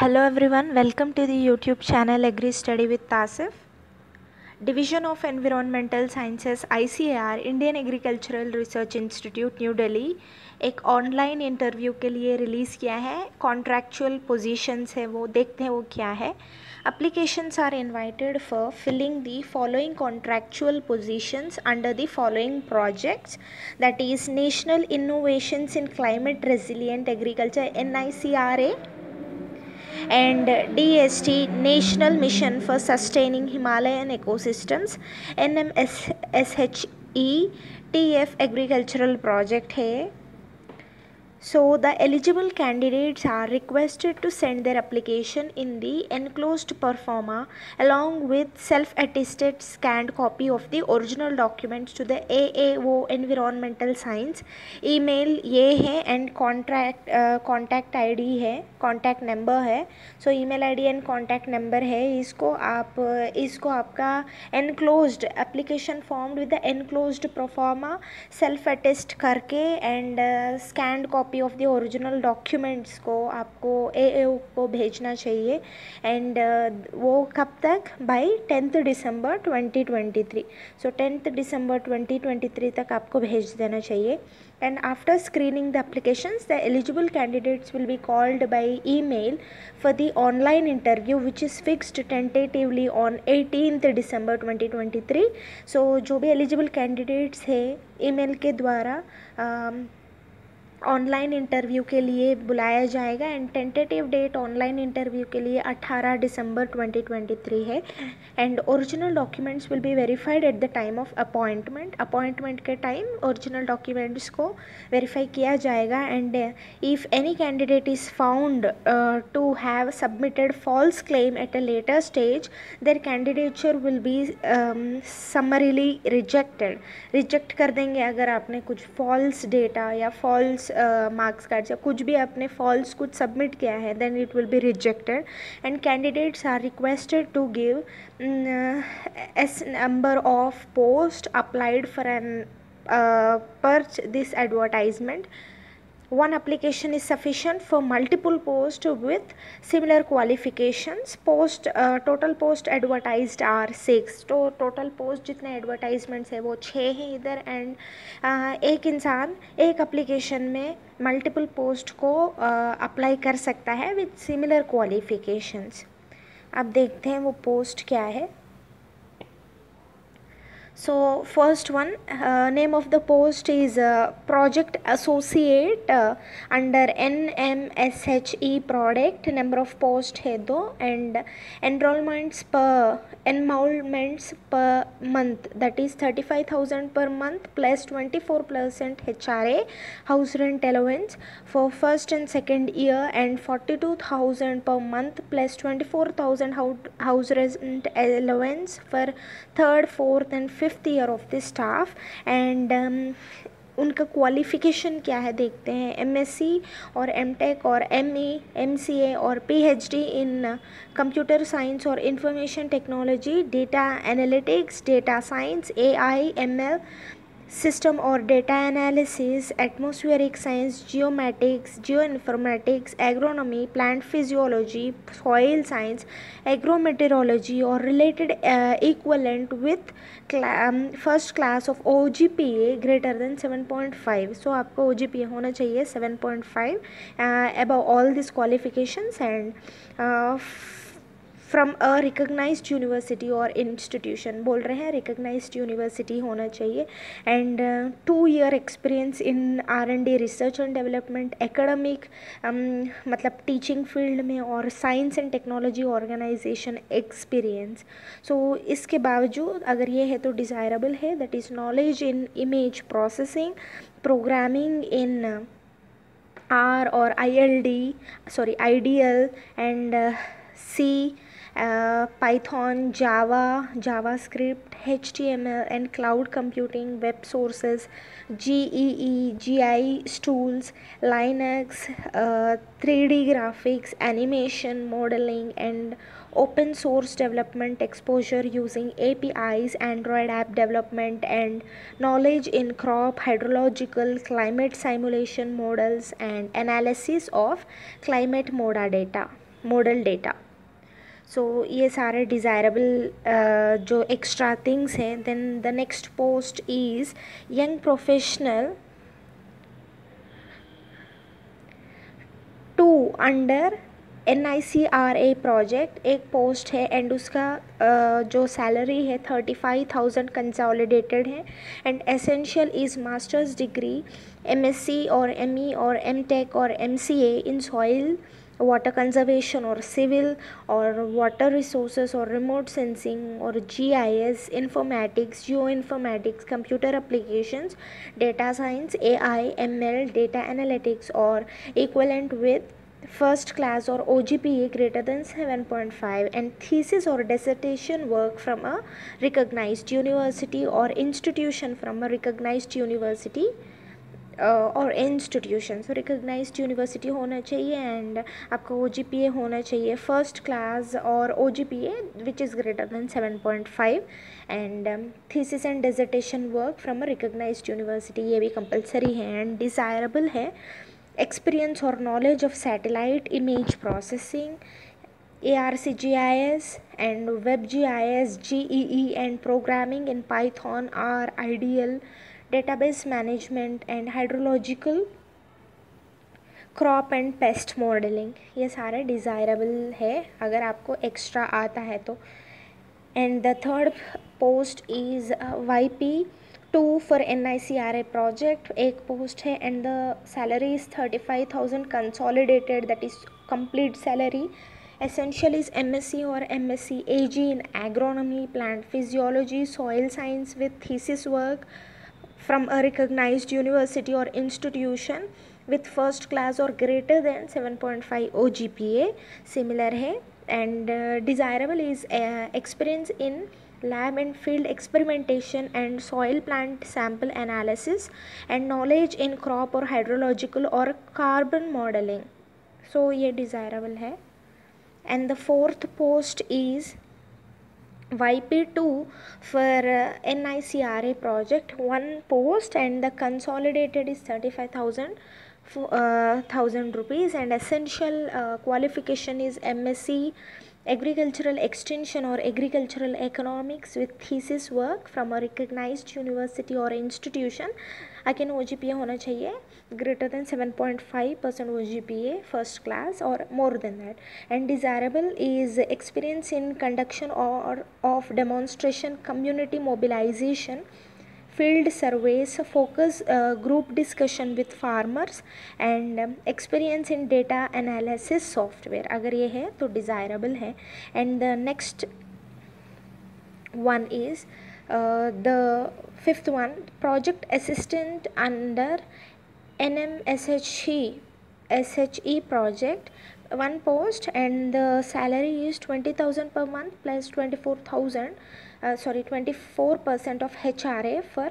Hello everyone, welcome to the YouTube channel Agri Study with Tasif. Division of Environmental Sciences ICAR Indian agricultural research institute new Delhi एक online interview के लिए release किया है. Contractual positions है वो देखते हैं वो क्या है. Applications are invited for filling the following contractual positions under the following projects, that is National Innovations in Climate Resilient Agriculture NICRA and DST National Mission for Sustaining Himalayan Ecosystems NMSHE TF Agricultural Project है. So the eligible candidates are requested to send their application in the enclosed performa along with self-attested scanned copy of the original documents to the AAO Environmental Science. Email ये है and contact ID है, contact number है. So email ID and contact number है. इसको आपका enclosed application formed with the enclosed performa self-attest करके and scanned copy of the original documents को आपको AAO को भेजना चाहिए. एंड वो कब तक? Bye 10th December 2023. सो 10th December 2023 तक आपको भेज देना चाहिए. And after screening the applications, the eligible candidates will be called by email for the online interview which is fixed tentatively on 18th December 2023. So जो भी eligible candidates है email के द्वारा ऑनलाइन इंटरव्यू के लिए बुलाया जाएगा. And tentative date online interview के लिए 18 दिसंबर 2023 है. And original documents will be verified at the time of appointment के टाइम ओरिजिनल डॉक्यूमेंट्स को वेरीफाई किया जाएगा. And if any candidate is found to have submitted false claim at a later stage, their candidature will be summarily reject कर देंगे. अगर आपने कुछ false data या फॉल्स मार्क्स कार्ड या कुछ भी आपने फॉल्स कुछ सबमिट किया है, then it will be rejected. And candidates are requested to give as number of post applied for an per this advertisement. One application is sufficient for multiple posts with similar qualifications. Total post advertised are 6. तो total post जितने advertisements है वो 6 हैं इधर. And एक इंसान एक application में multiple post को अप्लाई कर सकता है with similar qualifications. अब देखते हैं वो post क्या है. So first one, name of the post is project associate under NMSHE product. Number of post है 2. and enrollments per month, that is 35,000 per month plus 24% HRA house rent allowance for first and second year, and 42,000 per month plus 24,000 house rent allowance for third, fourth and fifth year of the staff. And उनका qualification क्या है देखते हैं. MSc और MTech और ME MCA और PhD in computer science और information technology, data analytics, data science, AI ML system और data analysis, atmospheric science, geomatics, geoinformatics, agronomy, plant physiology, soil science, agrometeorology और related equivalent with first class of OGPA greater than 7.5. So आपको OGPA होना चाहिए 7.5 above all this qualifications. And from a recognised university और institution बोल रहे हैं, recognised university होना चाहिए. And 2 year experience in R&D research and development, academic मतलब टीचिंग फील्ड में, और science and technology organisation experience. So इसके बावजूद अगर ये है तो डिज़ायरेबल है. That is knowledge in image processing, programming in R और IDL and C, Python, JavaScript, HTML and cloud computing, web sources, GEE, GI tools, Linux, 3D graphics, animation, modeling and open source development exposure using APIs, Android app development and knowledge in crop hydrological climate simulation models and analysis of climate metadata. Model data. So ये सारे desirable जो extra things हैं। Then the next post is young professional two under NICRA project, एक post है and उसका जो salary है 35,000 consolidated है and essential is masters degree MSc और ME और MTech और MCA in soil water conservation or civil or water resources or remote sensing or GIS, informatics, geoinformatics, computer applications, data science, AI, ML, data analytics or equivalent with first class or OGPA greater than 7.5 and thesis or dissertation work from a recognized university or institution from a recognized university और institution. So recognised university होना चाहिए and आपका OGPA होना चाहिए first class और OGPA which is greater than 7.5 and thesis and dissertation work from a recognised university, ये भी compulsory है एंड डिज़ायरेबल है एक्सपीरियंस और knowledge of satellite image processing, ARCGIS and WebGIS, GEE and programming in Python are ideal, database management and hydrological crop and paste modelling, ये सारे desirable है अगर आपको एक्स्ट्रा आता है तो। And the third post is YP2 for NICRA project, एक post है and the salary is 35,000 consolidated, that is complete salary. Essential is MSc or MSc AG in agronomy, plant physiology, soil science with thesis work from a recognized university or institution with first class or greater than 7.5 OGPA, similar है and desirable is experience in lab and field experimentation and soil plant sample analysis and knowledge in crop or hydrological or carbon modeling, so ये desirable है। And the fourth post is YP2 for NICRA project, one post and the consolidated is 35,000 rupees and essential qualification is MSc agricultural extension or agricultural economics with thesis work from a recognized university or institution। Again OGPA होना चाहिए greater than 7.5% OGPA first class or more than that and desirable is experience in conduction or of demonstration, community mobilization, field surveys, focus group discussion with farmers and experience in data analysis software, अगर ये है तो desirable है। and the next one is the fifth one, project assistant under NMSHE project, one post and the salary is 20,000 per month plus 24% of HRA for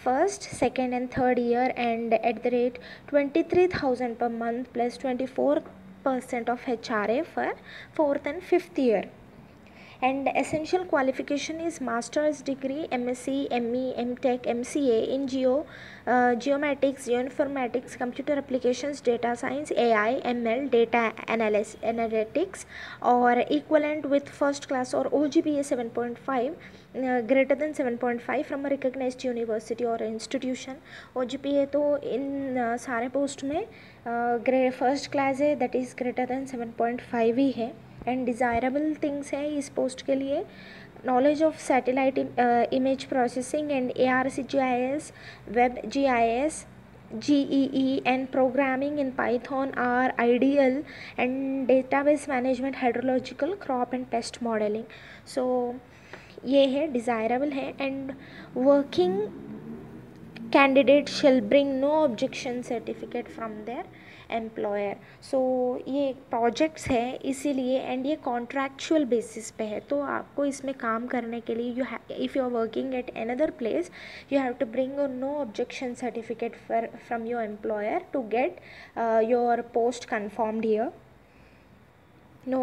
first, second and third year and at the rate 23,000 per month plus 24% of HRA for fourth and fifth year। and essential qualification is master's degree MSc ME MTech MCA in geomatics, geoinformatics, computer applications, data science, AI ML, data analytics or equivalent with first class or OGPA 7.5 greater than 7.5 from a recognized university or institution। OGPA तो इन सारे post में first class है, that is greater than 7.5 ही है। And desirable things है इस post के लिए, knowledge of satellite image processing and ARCGIS, WebGIS, GEE and programming in Python are ideal and database management, hydrological, crop and pest modeling। so ये है desirable है and working candidate shall bring no objection certificate from their employer. So ये projects है इसीलिए and ये contractual basis पे है, तो आपको इसमें काम करने के लिए if you are working at another place you have to bring a no objection certificate from your employer to get your post confirmed here। No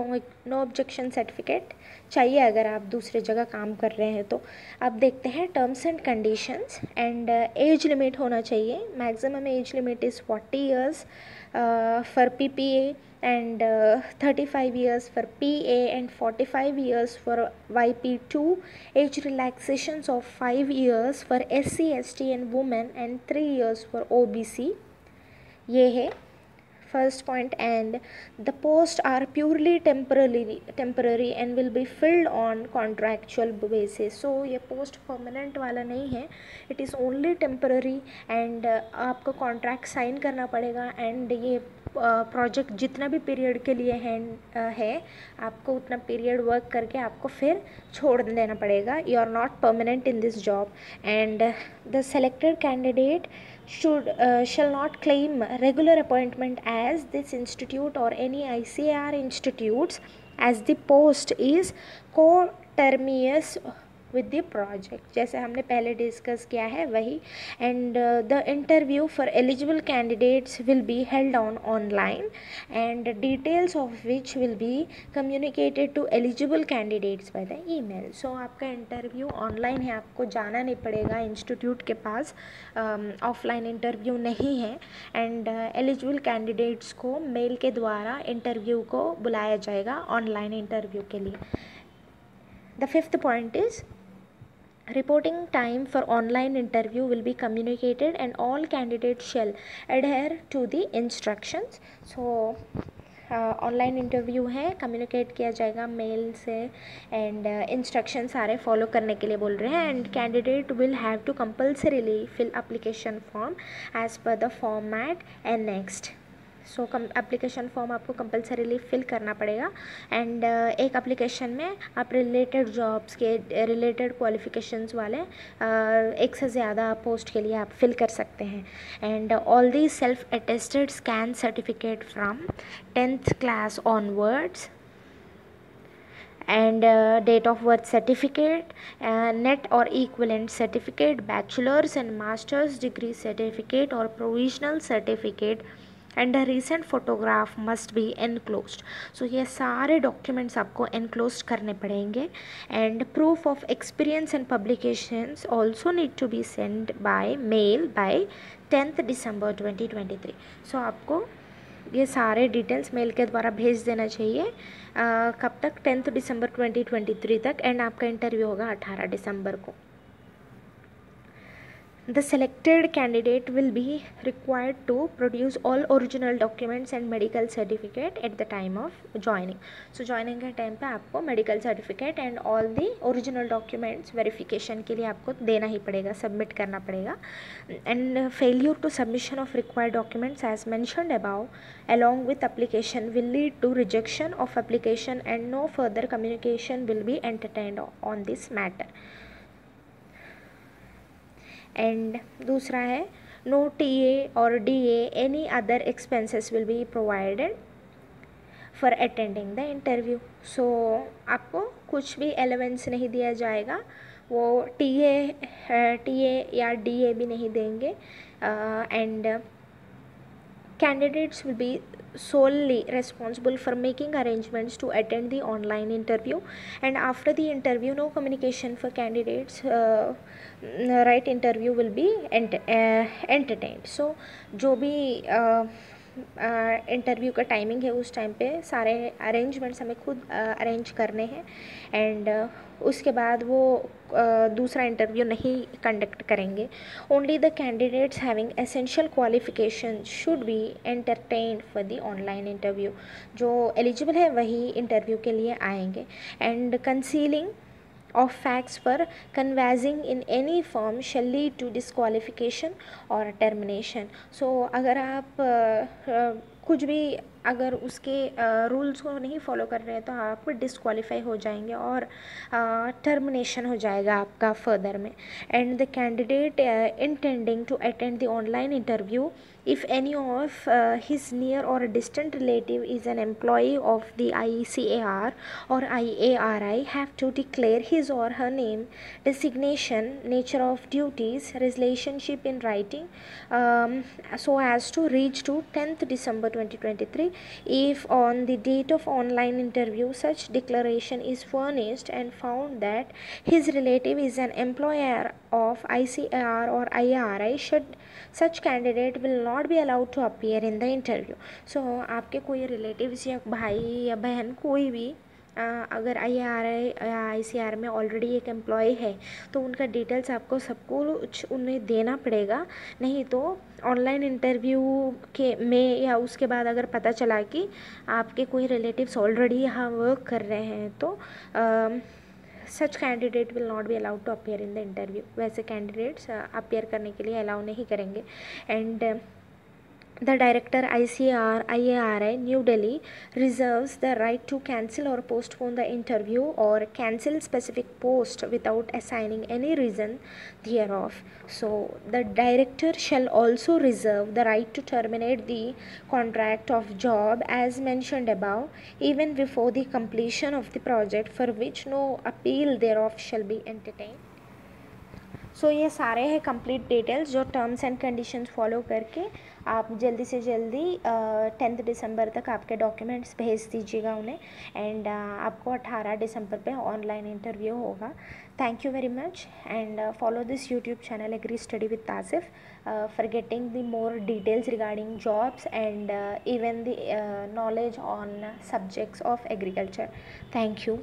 objection certificate चाहिए अगर आप दूसरे जगह काम कर रहे हैं तो। अब देखते हैं terms and conditions and age limit होना चाहिए, maximum age limit is 40 years for PPA and 35 years for PA and 45 years for YP2, age relaxations of 5 years for SC, ST and women and 3 years for OBC. ये है first point, and the posts are purely temporary and will be filled on contractual basis. so ये post permanent वाला नहीं है, it is only temporary and आपको contract sign करना पड़ेगा and ये प्रोजेक्ट जितना भी पीरियड के लिए है आपको उतना पीरियड वर्क करके आपको फिर छोड़ देना पड़ेगा. You are not permanent in this job and the selected candidate shall not claim regular appointment as this institute or any ICAR institutes as the post is coterminous with the project. जैसे हमने पहले discuss किया है वही. and the interview for eligible candidates will be held on online and details of which will be communicated to eligible candidates by the email. so आपका interview online है, आपको जाना नहीं पड़ेगा इंस्टीट्यूट के पास, ऑफलाइन इंटरव्यू नहीं है. एंड एलिजिबल कैंडिडेट्स को मेल के द्वारा इंटरव्यू को बुलाया जाएगा ऑनलाइन इंटरव्यू के लिए. The fifth point is reporting time for online interview will be communicated and all candidates shall adhere to the instructions. so online interview है, कम्युनिकेट किया जाएगा मेल से एंड इंस्ट्रक्शन सारे फॉलो करने के लिए बोल रहे हैं. And candidate will have to compulsorily fill application form as per the format and next. So application form आपको कंपलसरीली फिल करना पड़ेगा एंड एक एप्लीकेशन में आप रिलेटेड जॉब्स के रिलेटेड क्वालिफिकेशंस वाले एक से ज़्यादा पोस्ट के लिए आप फिल कर सकते हैं. And all the self attested scan certificate from 10th class onwards and date of birth certificate, net or equivalent certificate, bachelor's and master's degree certificate or provisional certificate and a recent photograph must be enclosed. so ये सारे documents आपको enclosed करने पड़ेंगे. and proof of experience and publications also need to be sent by mail by 10th December 2023. so आपको ये सारे details mail के द्वारा भेज देना चाहिए. कब तक? 10th December 2023 तक. एंड आपका इंटरव्यू होगा 18 दिसंबर को. The selected candidate will be required to produce all original documents and medical certificate at the time of joining. so joining के टाइम पे आपको medical certificate and all the original documents verification के लिए आपको देना ही पड़ेगा, सबमिट करना पड़ेगा. and failure to submission of required documents as mentioned above along with application will lead to rejection of application and no further communication will be entertained on this matter. And दूसरा है no TA और DA any other expenses will be provided for attending the interview. So आपको कुछ भी allowance नहीं दिया जाएगा, वो TA या DA भी नहीं देंगे. And candidates will be solely responsible for making arrangements to attend the online interview and after the interview no communication for candidates right interview will be entertained. so जो भी इंटरव्यू का timing है उस time पे सारे arrangements हमें खुद arrange करने हैं एंड उसके बाद वो दूसरा इंटरव्यू नहीं कंडक्ट करेंगे. Only the candidates having essential qualification should be entertained for the online interview. जो एलिजिबल है वही इंटरव्यू के लिए आएंगे. And concealing of facts for conveying in any form shall lead to disqualification or termination. so अगर आप कुछ भी अगर उसके रूल्स को नहीं फॉलो कर रहे हैं तो आप डिस्क्वालीफाई हो जाएंगे और टर्मिनेशन हो जाएगा आपका फर्दर में. And the candidate intending to attend the online interview if any of his near or distant relative is an employee of the ICAR or IARI have to declare his or her name, designation, nature of duties, relationship in writing so as to reach to 10th December 2023 if on the date of online interview such declaration is furnished and found that his relative is an employer of ICAR or IRI, should such candidate will not be allowed to appear in the interview. So आपके कोई relatives या भाई या बहन कोई भी अगर IRI या ICR में ऑलरेडी एक एम्प्लॉय है तो उनका डिटेल्स आपको सबको कुछ उन्हें देना पड़ेगा, नहीं तो ऑनलाइन इंटरव्यू के में या उसके बाद अगर पता चला कि आपके कोई रिलेटिव्स ऑलरेडी यहाँ वर्क कर रहे हैं तो such candidate will not be allowed to appear in the interview. वैसे कैंडिडेट्स अपेयर करने के लिए अलाउ नहीं करेंगे. And the director ICR IARI New Delhi reserves the right to cancel or postpone the interview or cancel specific post without assigning any reason thereof. So the director shall also reserve the right to terminate the contract of job as mentioned above even before the completion of the project for which no appeal thereof shall be entertained. सो ये सारे हैं complete details जो terms and conditions follow करके आप जल्दी से जल्दी 10 दिसंबर तक आपके डॉक्यूमेंट्स भेज दीजिएगा उन्हें. एंड आपको 18 दिसंबर पे ऑनलाइन इंटरव्यू होगा. Thank you very much and follow this YouTube channel agri study with Tasif for getting the more details regarding jobs and even the knowledge on subjects of agriculture. Thank you.